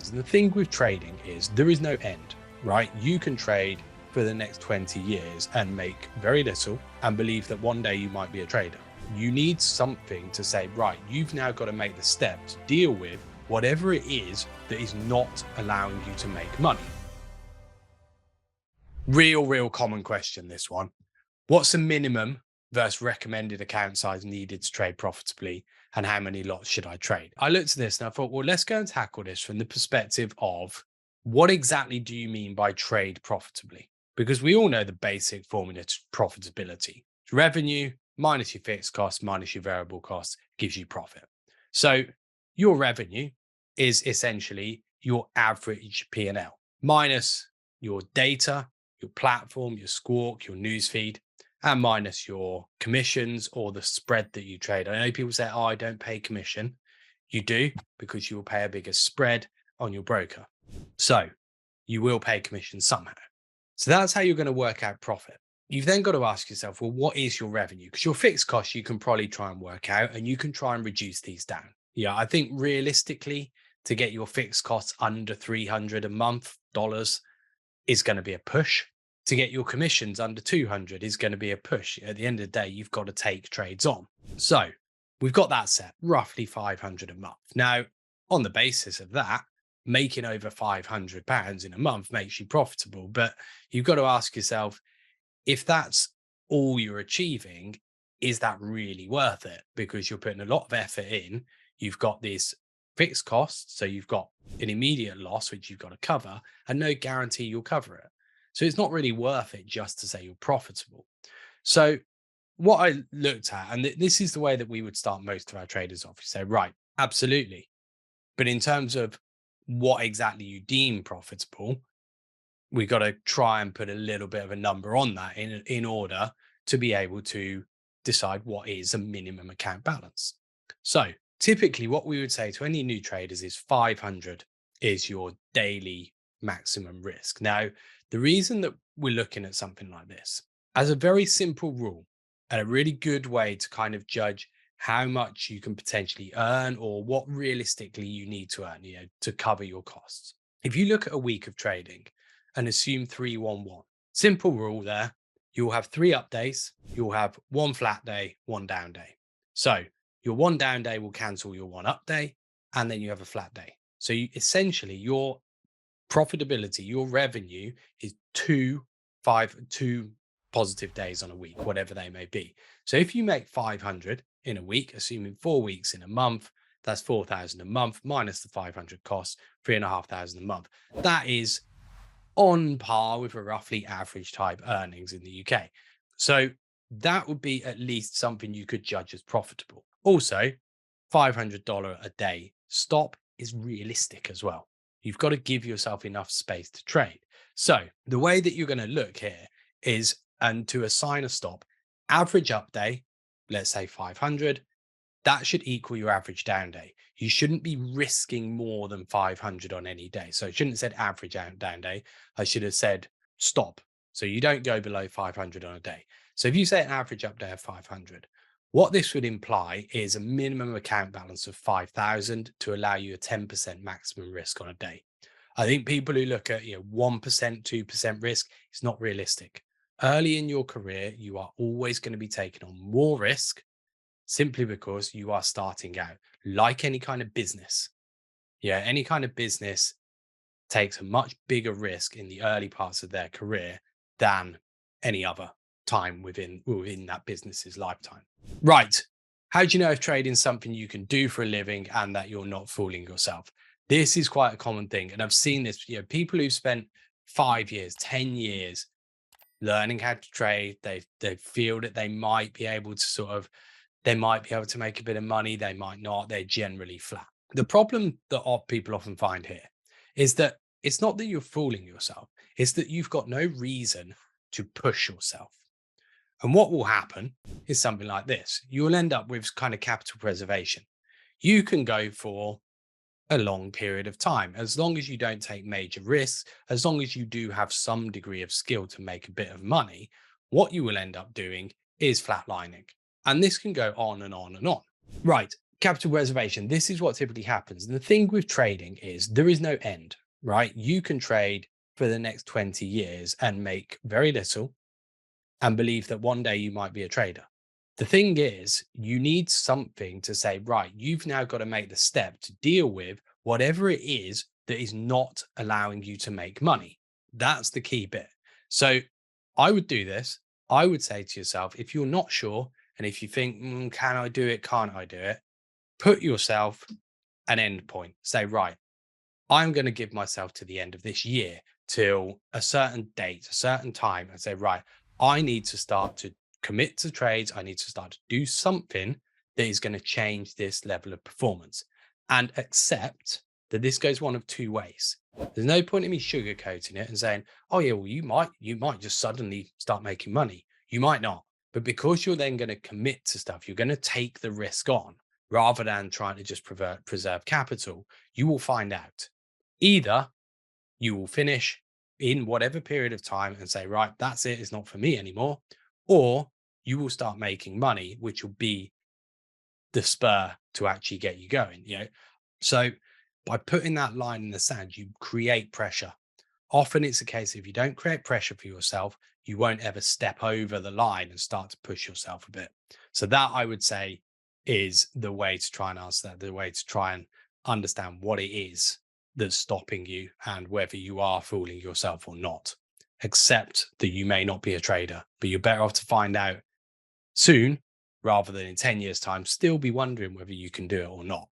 traders. And the thing with trading is there is no end, right? You can trade for the next 20 years and make very little and believe that one day you might be a trader. You need something to say, right, you've now got to make the step to deal with whatever it is that is not allowing you to make money. Real common question, this one. What's the minimum versus recommended account size needed to trade profitably, and how many lots should I trade? I looked at this and I thought, well, let's go and tackle this from the perspective of what exactly do you mean by trade profitably? Because we all know the basic formula to profitability. It's revenue minus your fixed costs minus your variable costs gives you profit. So your revenue is essentially your average P&L minus your data, your platform, your squawk, your newsfeed, and minus your commissions or the spread that you trade. I know people say, oh, I don't pay commission. You do, because you will pay a bigger spread on your broker. So you will pay commission somehow. So that's how you're going to work out profit. You've then got to ask yourself, well, what is your revenue? Because your fixed costs, you can probably try and work out, and you can try and reduce these down. Yeah, I think realistically, to get your fixed costs under $300 a month is going to be a push. To get your commissions under 200 is going to be a push. At the end of the day, you've got to take trades on. So we've got that set, roughly 500 a month. Now, on the basis of that, making over £500 in a month makes you profitable. But you've got to ask yourself, if that's all you're achieving, is that really worth it? Because you're putting a lot of effort in. You've got this fixed costs, so you've got an immediate loss, which you've got to cover, and no guarantee you'll cover it. So it's not really worth it just to say you're profitable. So what I looked at, and this is the way that we would start most of our traders off, you say, right, absolutely. But in terms of what exactly you deem profitable, we've got to try and put a little bit of a number on that in order to be able to decide what is a minimum account balance. So typically what we would say to any new traders is 500 is your daily maximum risk. Now, the reason that we're looking at something like this, as a very simple rule and a really good way to kind of judge how much you can potentially earn or what realistically you need to earn, to cover your costs. If you look at a week of trading and assume 3-1-1, simple rule there, you'll have 3 up days, you'll have 1 flat day, 1 down day. So your 1 down day will cancel your 1 up day, and then you have a flat day. So essentially your profitability, your revenue is 2 positive days on a week, whatever they may be. So if you make 500 in a week, assuming 4 weeks in a month, that's 4,000 a month minus the 500 costs, 3,500 a month. That is on par with a roughly average type earnings in the UK. So that would be at least something you could judge as profitable. Also, $500 a day stop is realistic as well. You've got to give yourself enough space to trade. So the way that you're going to look here is, and to assign a stop, average up day, let's say 500, that should equal your average down day. You shouldn't be risking more than 500 on any day. So I shouldn't have said average down day. I should have said stop. So you don't go below 500 on a day. So if you say an average up day of 500, what this would imply is a minimum account balance of 5,000 to allow you a 10% maximum risk on a day. I think people who look at 1%, 2% risk, it's not realistic. Early in your career, you are always going to be taking on more risk simply because you are starting out. Like any kind of business. Any kind of business takes a much bigger risk in the early parts of their career than any other time within that business's lifetime. Right. How do you know if trading is something you can do for a living and that you're not fooling yourself? This is quite a common thing. And I've seen this, people who've spent 5 years, 10 years learning how to trade, they feel that they might be able to make a bit of money. They might not. They're generally flat. The problem that people often find here is that it's not that you're fooling yourself. It's that you've got no reason to push yourself. And what will happen is something like this. You'll end up with kind of capital preservation. You can go for a long period of time, as long as you don't take major risks, as long as you do have some degree of skill to make a bit of money, what you will end up doing is flatlining. And this can go on and on and on. Right. capital reservation. This is what typically happens. And the thing with trading is there is no end, right? You can trade for the next 20 years and make very little and believe that one day you might be a trader. The thing is, you need something to say, right, you've now got to make the step to deal with whatever it is that is not allowing you to make money. That's the key bit. So I would do this. I would say to yourself, if you're not sure, and if you think, can I do it? Can't I do it? Put yourself an end point. Say, right, I'm going to give myself to the end of this year till a certain date, a certain time, and say, right, I need to start to commit to trades. I need to start to do something that is going to change this level of performance, and accept that this goes one of two ways. There's no point in me sugarcoating it and saying, oh yeah, well, you might just suddenly start making money. You might not. But because you're then going to commit to stuff, you're going to take the risk on rather than trying to just preserve capital. You will find out. Either you will finish in whatever period of time and say, right, that's it, it's not for me anymore. Or you will start making money, which will be the spur to actually get you going. So by putting that line in the sand, you create pressure. Often it's a case, if you don't create pressure for yourself, you won't ever step over the line and start to push yourself a bit. So that, I would say, is the way to try and answer that, the way to try and understand what it is that's stopping you and whether you are fooling yourself or not. Accept that you may not be a trader, but you're better off to find out soon rather than in 10 years' time, still be wondering whether you can do it or not.